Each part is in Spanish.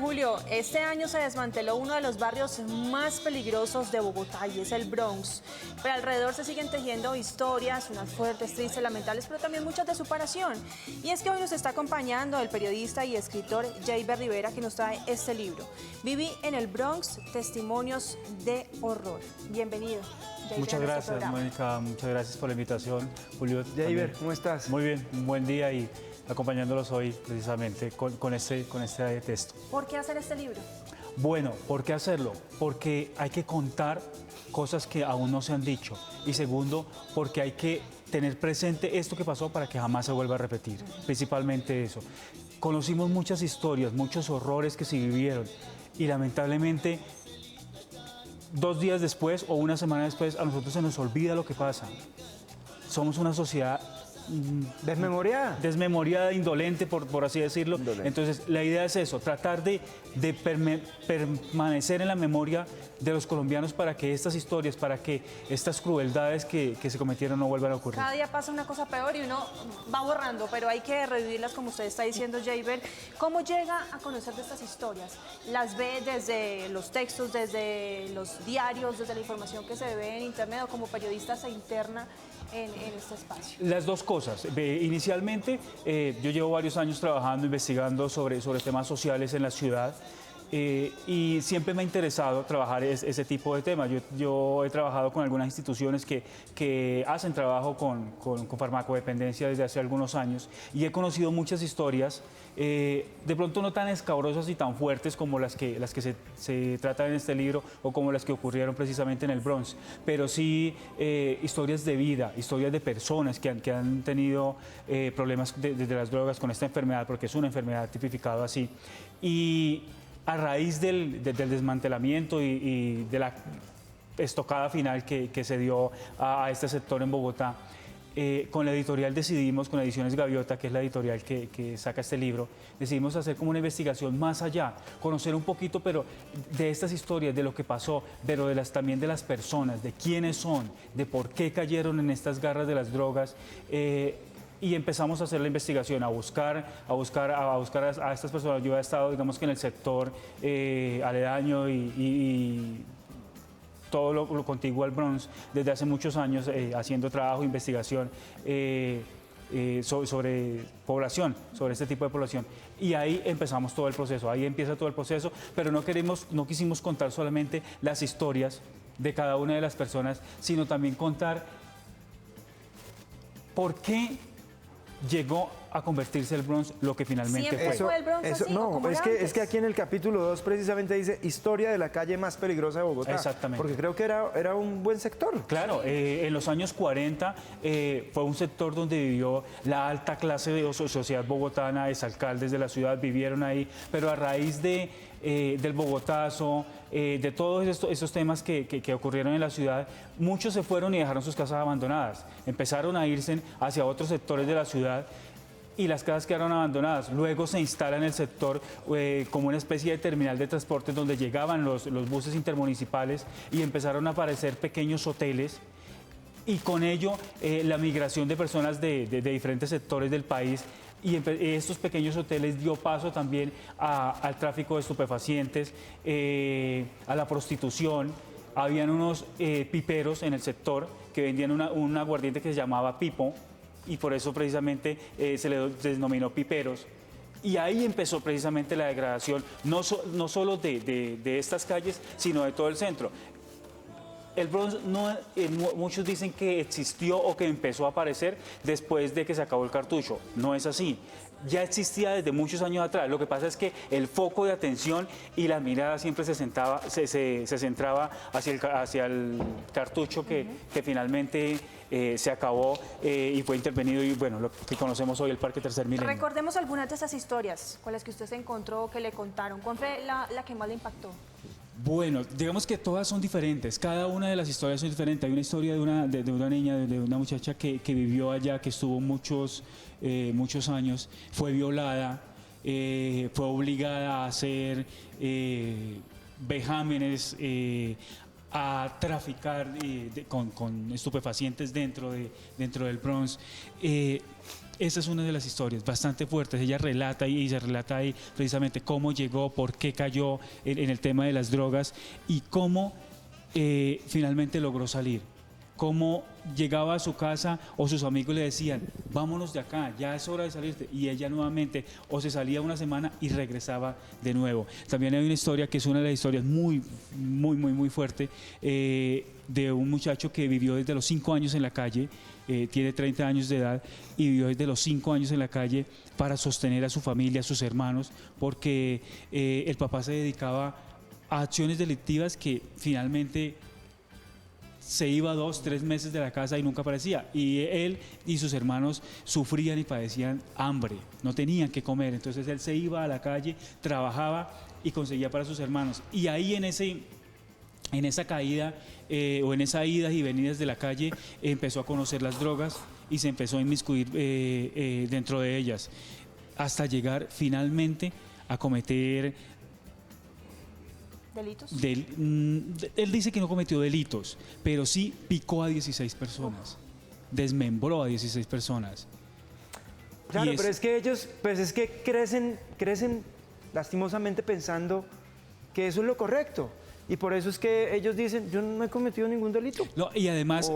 Julio, este año se desmanteló uno de los barrios más peligrosos de Bogotá y es el Bronx. Pero alrededor se siguen tejiendo historias, unas fuertes, tristes, lamentables, pero también muchas de superación. Y es que hoy nos está acompañando el periodista y escritor Jeiber Rivera, que nos trae este libro. Viví en el Bronx, testimonios de horror. Bienvenido. Jeiber, muchas gracias, Mónica, muchas gracias por la invitación. Julio, Jeiber, ¿cómo estás? Muy bien, un buen día y acompañándolos hoy precisamente con este texto. ¿Por qué hacer este libro? Bueno, ¿por qué hacerlo? Porque hay que contar cosas que aún no se han dicho. Y segundo, porque hay que tener presente esto que pasó para que jamás se vuelva a repetir. Principalmente eso. Conocimos muchas historias, muchos horrores que se vivieron y lamentablemente 2 días después o una semana después a nosotros se nos olvida lo que pasa. Somos una sociedad desmemoriada, indolente, por así decirlo. Indolente. Entonces, la idea es eso, tratar de permanecer en la memoria de los colombianos para que estas historias, para que estas crueldades que se cometieron no vuelvan a ocurrir. Cada día pasa una cosa peor y uno va borrando, pero hay que revivirlas, como usted está diciendo, Jeiber. ¿Cómo llega a conocer de estas historias? ¿Las ve desde los textos, desde los diarios, desde la información que se ve en internet o como periodista se interna en este espacio? Las dos cosas. Inicialmente, yo llevo varios años trabajando, investigando sobre temas sociales en la ciudad. Y siempre me ha interesado trabajar ese tipo de temas. Yo he trabajado con algunas instituciones que hacen trabajo con farmacodependencia desde hace algunos años y he conocido muchas historias, de pronto no tan escabrosas y tan fuertes como las que se tratan en este libro o como las que ocurrieron precisamente en el Bronx, pero sí historias de vida, historias de personas que han tenido problemas desde las drogas con esta enfermedad, porque es una enfermedad tipificada así. Y a raíz del desmantelamiento y de la estocada final que se dio a este sector en Bogotá, con la editorial decidimos, con Ediciones Gaviota, que es la editorial que saca este libro, decidimos hacer como una investigación más allá, conocer un poquito pero de estas historias, de lo que pasó, pero también de las personas, de quiénes son, de por qué cayeron en estas garras de las drogas. Y empezamos a hacer la investigación, a buscar a estas personas. Yo he estado, digamos que en el sector aledaño y todo lo contiguo al Bronx desde hace muchos años, haciendo trabajo, investigación sobre población, sobre este tipo de población. Y ahí empezamos todo el proceso, ahí empieza todo el proceso, pero no quisimos contar solamente las historias de cada una de las personas, sino también contar por qué llegó a convertirse el Bronx lo que finalmente fue. ¿Fue el Bronx así, no, es que aquí en el capítulo 2 precisamente dice historia de la calle más peligrosa de Bogotá. Exactamente. Porque creo que era un buen sector. Claro, en los años 40 fue un sector donde vivió la alta clase de sociedad bogotana, exalcaldes de la ciudad vivieron ahí, pero a raíz del Bogotazo, de todos esos temas que ocurrieron en la ciudad, muchos se fueron y dejaron sus casas abandonadas. Empezaron a irse hacia otros sectores de la ciudad y las casas quedaron abandonadas. Luego se instala en el sector como una especie de terminal de transporte donde llegaban los buses intermunicipales y empezaron a aparecer pequeños hoteles. Y con ello la migración de personas de diferentes sectores del país. Y estos pequeños hoteles dio paso también al tráfico de estupefacientes, a la prostitución. Habían unos piperos en el sector que vendían un aguardiente que se llamaba pipo y por eso precisamente se le denominó piperos. Y ahí empezó precisamente la degradación, no solo de estas calles, sino de todo el centro. El Bronx, muchos dicen que existió o que empezó a aparecer después de que se acabó el cartucho. No es así. Ya existía desde muchos años atrás. Lo que pasa es que el foco de atención y la mirada siempre se centraba hacia el cartucho que finalmente se acabó y fue intervenido y bueno, lo que conocemos hoy, el Parque Tercer Milenio. Recordemos algunas de esas historias con las que usted se encontró, que le contaron. ¿Cuál fue la que más le impactó? Bueno, digamos que todas son diferentes, cada una de las historias son diferentes. Hay una historia de una niña, de una muchacha que vivió allá, que estuvo muchos años, fue violada, fue obligada a hacer vejámenes, a traficar con estupefacientes dentro del Bronx. esa es una de las historias bastante fuertes. Ella relata y se relata ahí precisamente cómo llegó, por qué cayó en el tema de las drogas y cómo finalmente logró salir. Cómo llegaba a su casa o sus amigos le decían, vámonos de acá, ya es hora de salirte. Y ella nuevamente o se salía una semana y regresaba de nuevo. También hay una historia que es una de las historias muy fuerte de un muchacho que vivió desde los 5 años en la calle, tiene 30 años de edad y vivió desde los 5 años en la calle para sostener a su familia, a sus hermanos, porque el papá se dedicaba a acciones delictivas que finalmente se iba 2, 3 meses de la casa y nunca aparecía. Y él y sus hermanos sufrían y padecían hambre, no tenían que comer. Entonces él se iba a la calle, trabajaba y conseguía para sus hermanos. Y ahí en esa caída o en esas idas y venidas de la calle empezó a conocer las drogas y se empezó a inmiscuir dentro de ellas, hasta llegar finalmente a cometer ¿Delitos? Él dice que no cometió delitos, pero sí picó a 16 personas, desmembró a 16 personas. Claro, pero es que ellos, pues es que crecen lastimosamente pensando que eso es lo correcto. Y por eso es que ellos dicen, yo no he cometido ningún delito. No, y además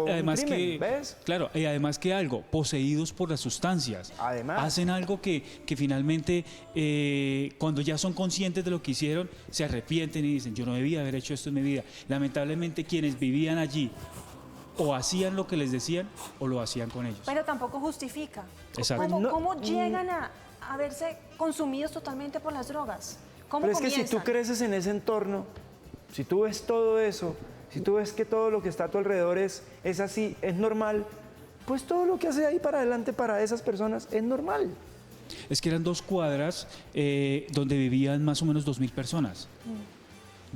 crimen, ¿ves? Claro, y además que algo, poseídos por las sustancias. Además. Hacen algo que finalmente, cuando ya son conscientes de lo que hicieron, se arrepienten y dicen, yo no debía haber hecho esto en mi vida. Lamentablemente quienes vivían allí o hacían lo que les decían o lo hacían con ellos. Pero tampoco justifica. Exacto. ¿Cómo llegan a verse consumidos totalmente por las drogas? ¿Cómo Pero es comienzan? que si tú creces en ese entorno, si tú ves todo eso, si tú ves que todo lo que está a tu alrededor es así, es normal, pues todo lo que hace ahí para adelante para esas personas es normal. Es que eran 2 cuadras donde vivían más o menos 2.000 personas.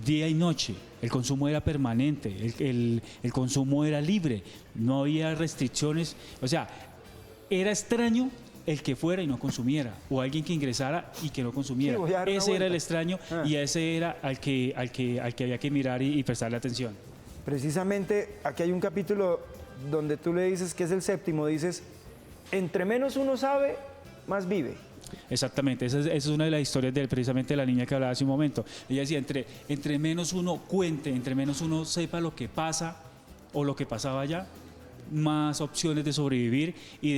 Día y noche, el consumo era permanente, el consumo era libre, no había restricciones, o sea, era extraño el que fuera y no consumiera, o alguien que ingresara y que no consumiera. Sí, voy a dar una Ese era vuelta. el extraño y ese era al que había que mirar y prestarle atención. Precisamente aquí hay un capítulo donde tú le dices que es el 7º, dices, entre menos uno sabe, más vive. Exactamente, esa es una de las historias precisamente de la niña que hablaba hace un momento. Ella decía, entre menos uno cuente, entre menos uno sepa lo que pasa o lo que pasaba allá, más opciones de sobrevivir y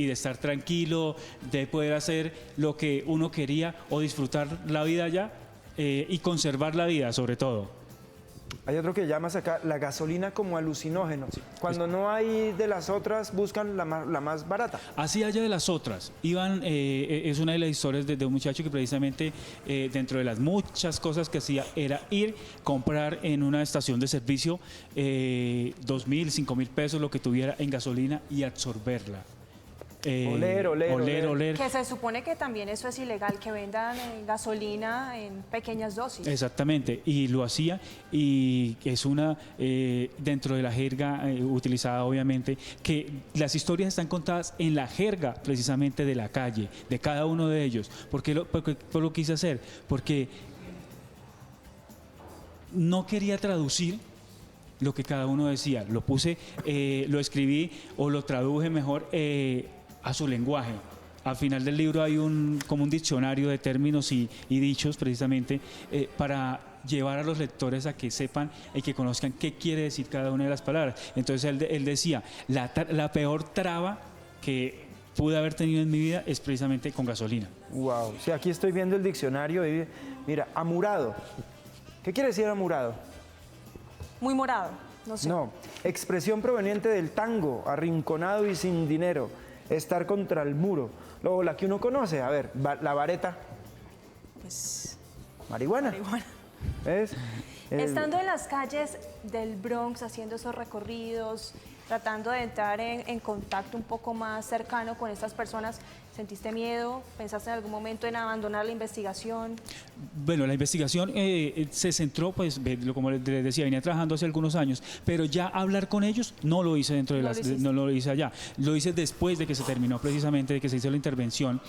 de estar tranquilo, de poder hacer lo que uno quería o disfrutar la vida allá y conservar la vida sobre todo. Hay otro que llamas acá la gasolina como alucinógeno. Cuando no hay de las otras, buscan la más barata. Así allá de las otras, iban, es una de las historias de un muchacho que precisamente dentro de las muchas cosas que hacía era ir, comprar en una estación de servicio 2.000, 5.000 pesos, lo que tuviera en gasolina y absorberla. Oler. Que se supone que también eso es ilegal, que vendan gasolina en pequeñas dosis. Exactamente, y lo hacía y es una, dentro de la jerga utilizada obviamente, que las historias están contadas en la jerga precisamente de la calle, de cada uno de ellos. ¿Por qué lo quise hacer? Porque no quería traducir lo que cada uno decía, lo puse, lo escribí o lo traduje mejor a su lenguaje. Al final del libro hay como un diccionario de términos y dichos precisamente para llevar a los lectores a que sepan y que conozcan qué quiere decir cada una de las palabras. Entonces él decía, la peor traba que pude haber tenido en mi vida es precisamente con gasolina. Wow. Sí, aquí estoy viendo el diccionario y mira, amurado. ¿Qué quiere decir amurado? Muy morado, no sé. No, expresión proveniente del tango, arrinconado y sin dinero, estar contra el muro. Luego, la que uno conoce, a ver, la vareta, Pues, marihuana. marihuana. ¿Ves? Estando en las calles del Bronx, haciendo esos recorridos, tratando de entrar en contacto un poco más cercano con estas personas, ¿Sentiste miedo? ¿Pensaste en algún momento en abandonar la investigación? Bueno, la investigación se centró, pues, como les decía, venía trabajando hace algunos años, pero ya hablar con ellos no lo hice no lo hice allá. Lo hice después de que se terminó, precisamente, de que se hizo la intervención.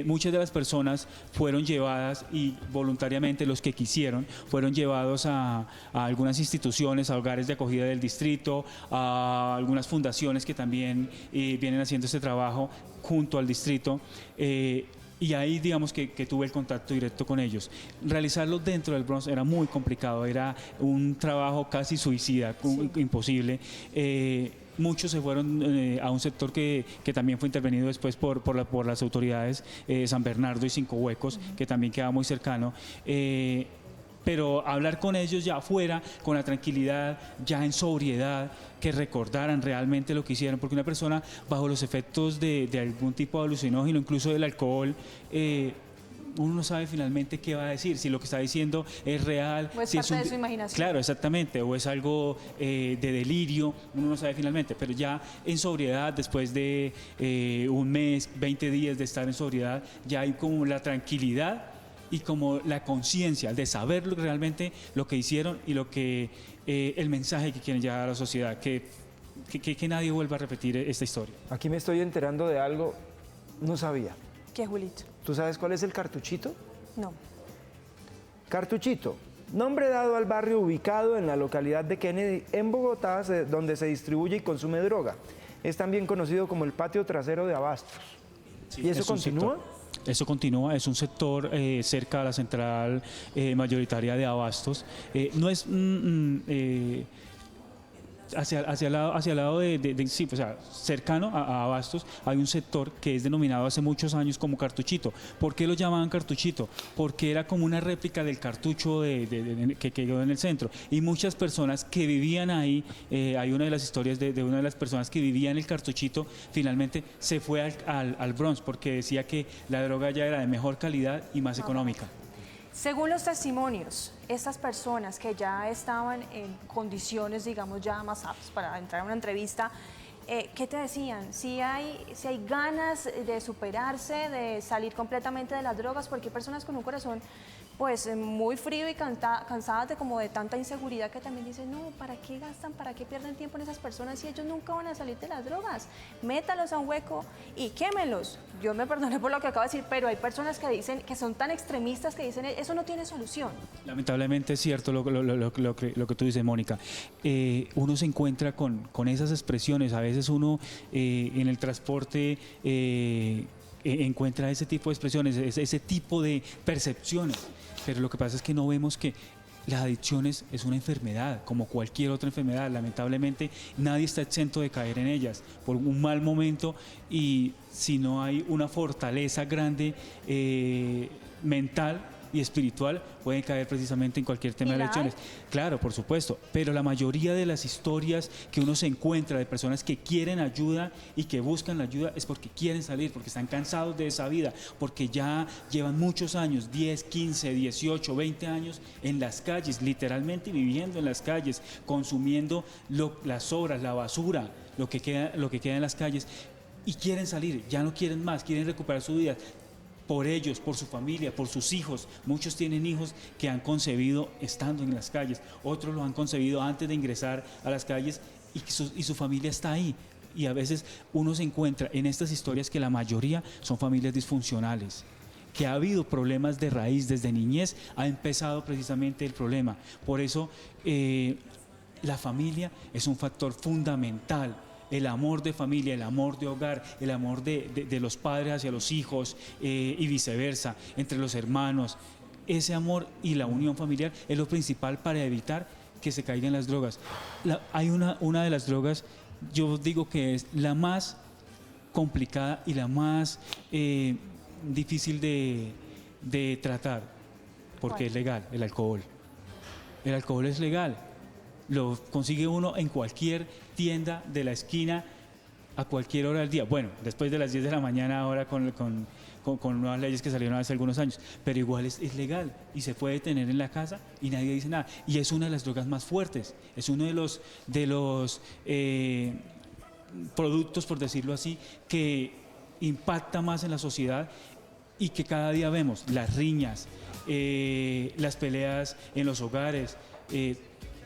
Muchas de las personas fueron llevadas, y voluntariamente los que quisieron, fueron llevados a algunas instituciones, a hogares de acogida del distrito, a algunas fundaciones que también vienen haciendo este trabajo junto al distrito. Y ahí, digamos, que tuve el contacto directo con ellos. Realizarlo dentro del Bronx era muy complicado, era un trabajo casi suicida, imposible. Muchos se fueron a un sector que también fue intervenido después por las autoridades, San Bernardo y Cinco Huecos, que también queda muy cercano. Pero hablar con ellos ya afuera, con la tranquilidad, ya en sobriedad, que recordaran realmente lo que hicieron, porque una persona bajo los efectos de algún tipo de alucinógeno, incluso del alcohol, uno no sabe finalmente qué va a decir, si lo que está diciendo es real. O es parte de su imaginación. Claro, exactamente, o es algo de delirio, uno no sabe finalmente, pero ya en sobriedad, después de un mes, 20 días de estar en sobriedad, ya hay como la tranquilidad y como la conciencia de saber realmente lo que hicieron y lo que el mensaje que quieren llevar a la sociedad, que nadie vuelva a repetir esta historia. Aquí me estoy enterando de algo, no sabía. ¿Qué, Julito? ¿Tú sabes cuál es el cartuchito? No. Cartuchito, nombre dado al barrio ubicado en la localidad de Kennedy, en Bogotá, donde se distribuye y consume droga. Es también conocido como el patio trasero de Abastos. Sí, ¿Y eso continúa? Eso continúa, es un sector cerca a la central mayoritaria de Abastos. No es hacia el lado sí, o sea, cercano a Abastos, hay un sector que es denominado hace muchos años como Cartuchito. ¿Por qué lo llamaban Cartuchito? Porque era como una réplica del cartucho que quedó en el centro. Y muchas personas que vivían ahí, hay una de las historias de una de las personas que vivía en el Cartuchito, finalmente se fue al Bronx porque decía que la droga ya era de mejor calidad y más económica. Según los testimonios, estas personas que ya estaban en condiciones, digamos, ya más aptas para entrar a una entrevista, ¿qué te decían? Si hay ganas de superarse, de salir completamente de las drogas, porque hay personas con un corazón pues muy frío y cansadas de tanta inseguridad, que también dicen, no, ¿para qué gastan, para qué pierden tiempo en esas personas si ellos nunca van a salir de las drogas? Métalos a un hueco y quémelos. Yo me perdoné por lo que acabo de decir, pero hay personas que dicen, que son tan extremistas, que dicen, eso no tiene solución. Lamentablemente es cierto lo que tú dices, Mónica. Uno se encuentra con esas expresiones. A veces uno en el transporte encuentra ese tipo de expresiones, ese tipo de percepciones. Pero lo que pasa es que no vemos que las adicciones es una enfermedad, como cualquier otra enfermedad. Lamentablemente nadie está exento de caer en ellas por un mal momento, y si no hay una fortaleza grande mental y espiritual, pueden caer precisamente en cualquier tema de adicciones. Claro, por supuesto, pero la mayoría de las historias que uno se encuentra de personas que quieren ayuda y que buscan la ayuda es porque quieren salir, porque están cansados de esa vida, porque ya llevan muchos años, 10, 15, 18, 20 años en las calles, literalmente viviendo en las calles, consumiendo las sobras, la basura, lo que queda en las calles, y quieren salir, ya no quieren más, quieren recuperar su vida. Por ellos, por su familia, por sus hijos. Muchos tienen hijos que han concebido estando en las calles, otros los han concebido antes de ingresar a las calles, y su familia está ahí. Y a veces uno se encuentra en estas historias que la mayoría son familias disfuncionales, que ha habido problemas de raíz, desde niñez ha empezado precisamente el problema. Por eso la familia es un factor fundamental. El amor de familia, el amor de hogar, el amor de los padres hacia los hijos y viceversa, entre los hermanos. Ese amor y la unión familiar es lo principal para evitar que se caigan las drogas. Hay una de las drogas, yo digo que es la más complicada y la más difícil de tratar, porque es legal, el alcohol. El alcohol es legal. Lo consigue uno en cualquier tienda de la esquina a cualquier hora del día. Bueno, después de las 10 de la mañana ahora con nuevas leyes que salieron hace algunos años, pero igual es legal y se puede tener en la casa y nadie dice nada. Y es una de las drogas más fuertes, es uno de los productos, por decirlo así, que impacta más en la sociedad y que cada día vemos las riñas, las peleas en los hogares,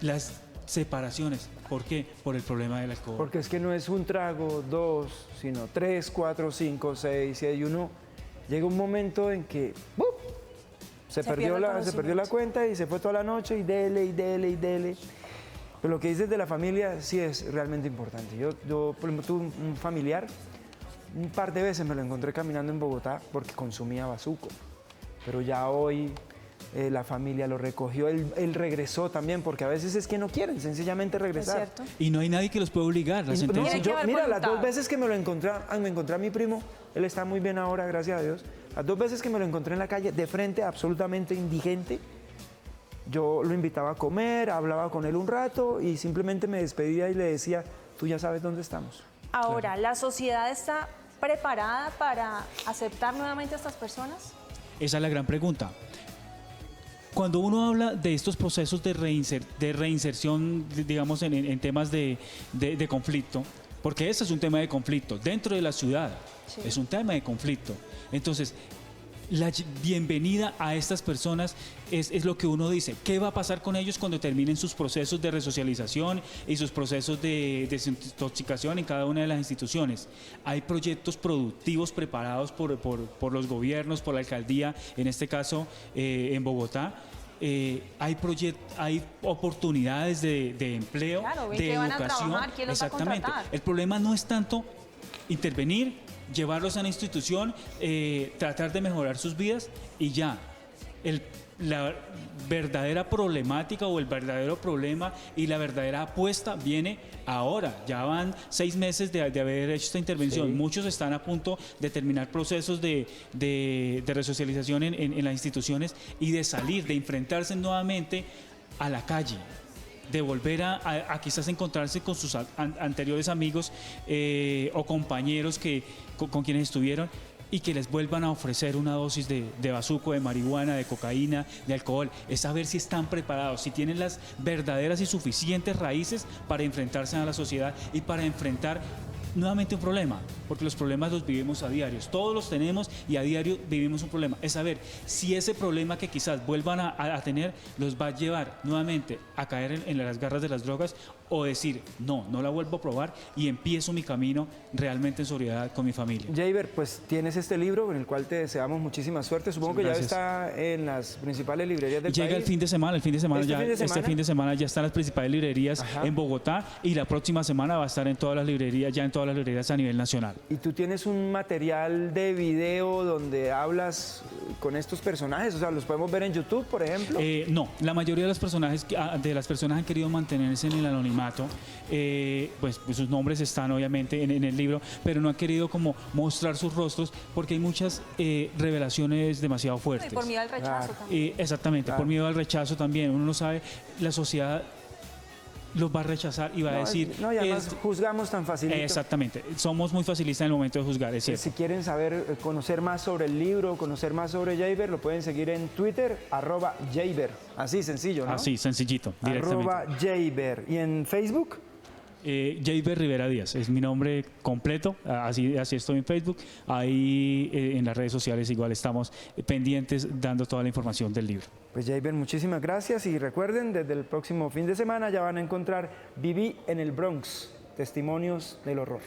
las separaciones. ¿Por qué? Por el problema del alcohol. Porque es que no es un trago, dos, sino 3, 4, 5, 6, y hay uno, llega un momento en que ¡buf! se perdió la cuenta y se fue toda la noche y dele, y dele, y dele. Pero lo que dices de la familia sí es realmente importante. Yo por ejemplo, tuve un familiar, un par de veces me lo encontré caminando en Bogotá porque consumía bazuco. Pero ya hoy la familia lo recogió, él regresó también, porque a veces es que no quieren sencillamente regresar. Es cierto. Y no hay nadie que los pueda obligar. La sentencia. Mira, Las 2 veces que me encontré a mi primo, él está muy bien ahora, gracias a Dios. Las 2 veces que me lo encontré en la calle, de frente, absolutamente indigente, yo lo invitaba a comer, hablaba con él un rato y simplemente me despedía y le decía, tú ya sabes dónde estamos. Ahora, ¿la sociedad está preparada para aceptar nuevamente a estas personas? Esa es la gran pregunta. Cuando uno habla de estos procesos de reinserción, digamos, en temas de conflicto, porque ese es un tema de conflicto dentro de la ciudad, Sí. es un tema de conflicto. Entonces, la bienvenida a estas personas es lo que uno dice. ¿Qué va a pasar con ellos cuando terminen sus procesos de resocialización y sus procesos de desintoxicación en cada una de las instituciones? Hay proyectos productivos preparados por los gobiernos, por la alcaldía, en este caso en Bogotá. Hay oportunidades de empleo, Claro, ven de que van a educación. trabajar, ¿quién los va a Exactamente. contratar? El problema no es tanto intervenir, llevarlos a una institución, tratar de mejorar sus vidas y ya. La verdadera problemática o el verdadero problema y la verdadera apuesta viene ahora. Ya van 6 meses de haber hecho esta intervención. Sí. Muchos están a punto de terminar procesos de resocialización en las instituciones y de salir, de enfrentarse nuevamente a la calle, de volver a quizás encontrarse con sus anteriores amigos o compañeros con quienes estuvieron y que les vuelvan a ofrecer una dosis de bazuco, de marihuana, de cocaína, de alcohol. Es saber si están preparados, si tienen las verdaderas y suficientes raíces para enfrentarse a la sociedad y para enfrentar nuevamente un problema, porque los problemas los vivimos a diario, todos los tenemos y a diario vivimos un problema. Es saber si ese problema que quizás vuelvan a tener los va a llevar nuevamente a caer en las garras de las drogas o decir, no la vuelvo a probar y empiezo mi camino realmente en sobriedad con mi familia. Jaber, pues tienes este libro en el cual te deseamos muchísima suerte. Supongo que Gracias. ya está en las principales librerías del Llega país. el fin de semana, ¿Este fin de semana ya están las principales librerías Ajá. en Bogotá y la próxima semana va a estar en todas las librerías, ya en todas las librerías a nivel nacional. Y tú tienes un material de video donde hablas con estos personajes, o sea, los podemos ver en YouTube, por ejemplo. No, la mayoría de las personas han querido mantenerse en el anonimato, pues sus nombres están obviamente en el libro, pero no han querido como mostrar sus rostros porque hay muchas revelaciones demasiado Y fuertes. por miedo al rechazo Claro. también. Exactamente, Claro. por miedo al rechazo también. Uno no sabe, la sociedad los va a rechazar y va a decir... No, y además juzgamos tan fácilmente. Exactamente, somos muy facilistas en el momento de juzgar, es cierto. Si quieren saber, conocer más sobre el libro, conocer más sobre Jaber, lo pueden seguir en Twitter, @Jaber. Así sencillo, ¿no? Así, sencillito, directamente. @Jaber. ¿Y en Facebook? Jaber Rivera Díaz, es mi nombre completo, así estoy en Facebook, ahí en las redes sociales igual estamos pendientes dando toda la información del libro. Pues Jaber, muchísimas gracias y recuerden, desde el próximo fin de semana ya van a encontrar Viví en el Bronx, testimonios del horror.